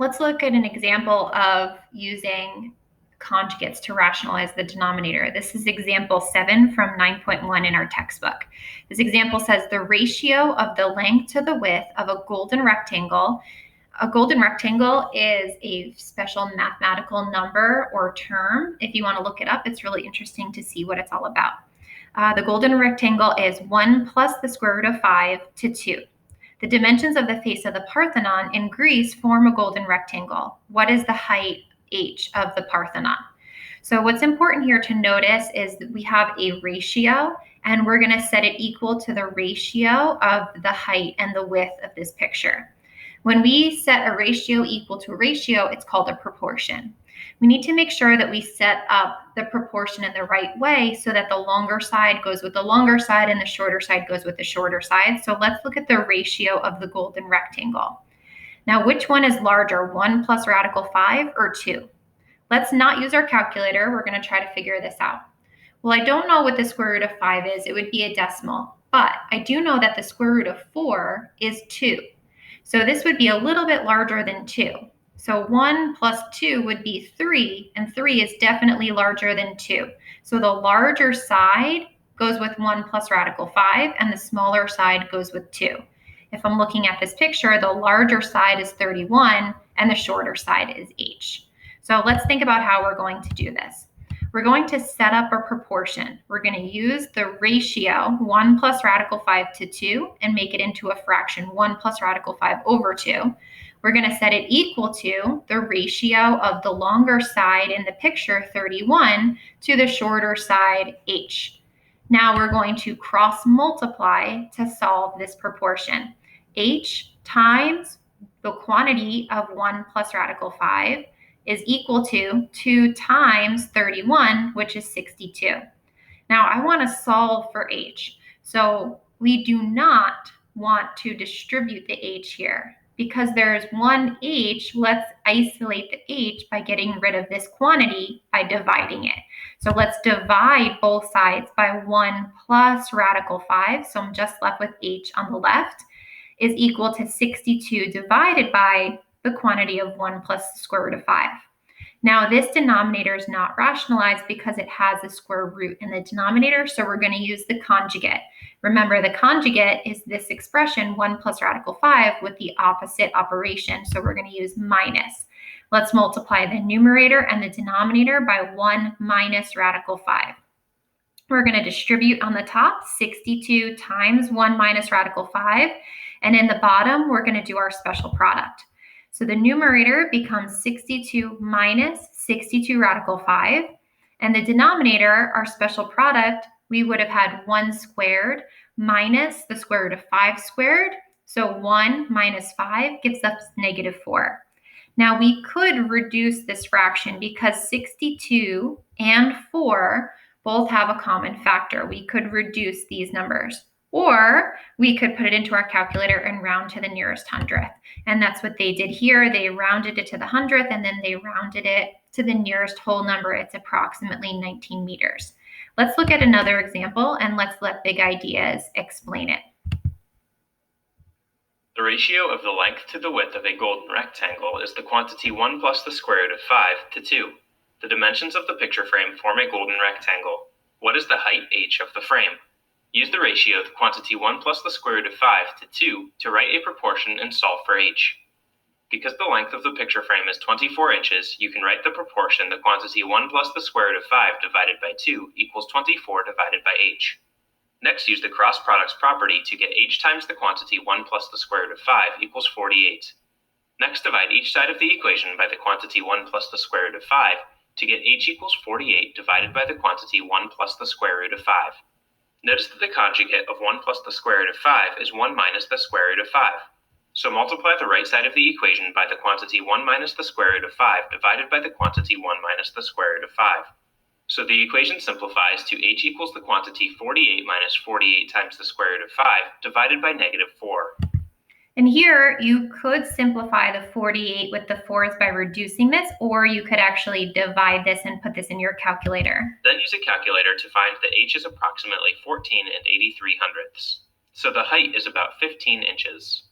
Let's look at an example of using conjugates to rationalize the denominator. This is example 7 from 9.1 in our textbook. This example says the ratio of the length to the width of a golden rectangle. A golden rectangle is a special mathematical number or term. If you want to look it up, it's really interesting to see what it's all about. The golden rectangle is 1 plus the square root of 5 to 2. The dimensions of the face of the Parthenon in Greece form a golden rectangle. What is the height h of the Parthenon? So what's important here to notice is that we have a ratio, and we're going to set it equal to the ratio of the height and the width of this picture. When we set a ratio equal to a ratio, it's called a proportion. We need to make sure that we set up the proportion in the right way so that the longer side goes with the longer side and the shorter side goes with the shorter side. So let's look at the ratio of the golden rectangle. Now, which one is larger, 1 plus radical 5 or 2? Let's not use our calculator. We're going to try to figure this out. Well, I don't know what the square root of 5 is. It would be a decimal. But I do know that the square root of 4 is 2. So this would be a little bit larger than 2. So 1 plus 2 would be 3, and 3 is definitely larger than 2. So the larger side goes with 1 plus radical 5, and the smaller side goes with 2. If I'm looking at this picture, the larger side is 31, and the shorter side is h. So let's think about how we're going to do this. We're going to set up a proportion. We're going to use the ratio 1 plus radical 5 to 2 and make it into a fraction, 1 plus radical 5 over 2. We're going to set it equal to the ratio of the longer side in the picture, 31, to the shorter side, h. Now we're going to cross multiply to solve this proportion. H times the quantity of 1 plus radical 5 is equal to 2 times 31, which is 62. Now I want to solve for h. So we do not want to distribute the h here. Because there's one h, let's isolate the h by getting rid of this quantity by dividing it. So let's divide both sides by 1 plus radical 5. So I'm just left with h on the left is equal to 62 divided by the quantity of 1 plus the square root of 5. Now this denominator is not rationalized because it has a square root in the denominator, so we're going to use the conjugate. Remember, the conjugate is this expression, 1 plus radical 5, with the opposite operation, so we're going to use minus. Let's multiply the numerator and the denominator by 1 minus radical 5. We're going to distribute on the top 62 times 1 minus radical 5, and in the bottom, we're going to do our special product. So the numerator becomes 62 minus 62 radical 5, and the denominator, our special product, we would have had 1 squared minus the square root of 5 squared. So 1 minus 5 gives us negative 4. Now we could reduce this fraction because 62 and 4 both have a common factor. We could reduce these numbers. Or we could put it into our calculator and round to the nearest hundredth. And that's what they did here. They rounded it to the hundredth, and then they rounded it to the nearest whole number. It's approximately 19 meters. Let's look at another example, and let's let Big Ideas explain it. The ratio of the length to the width of a golden rectangle is the quantity 1 plus the square root of 5 to 2. The dimensions of the picture frame form a golden rectangle. What is the height h of the frame? Use the ratio of the quantity 1 plus the square root of 5 to 2 to write a proportion and solve for h. Because the length of the picture frame is 24 inches, you can write the proportion the quantity 1 plus the square root of 5 divided by 2 equals 24 divided by h. Next, use the cross products property to get h times the quantity 1 plus the square root of 5 equals 48. Next, divide each side of the equation by the quantity 1 plus the square root of 5 to get h equals 48 divided by the quantity 1 plus the square root of 5. Notice that the conjugate of 1 plus the square root of 5 is 1 minus the square root of 5. So multiply the right side of the equation by the quantity 1 minus the square root of 5 divided by the quantity 1 minus the square root of 5. So the equation simplifies to h equals the quantity 48 minus 48 times the square root of 5 divided by negative 4. And here you could simplify the 48 with the 4s by reducing this, or you could actually divide this and put this in your calculator. Then use a calculator to find that h is approximately 14 and 83 hundredths. So the height is about 15 inches.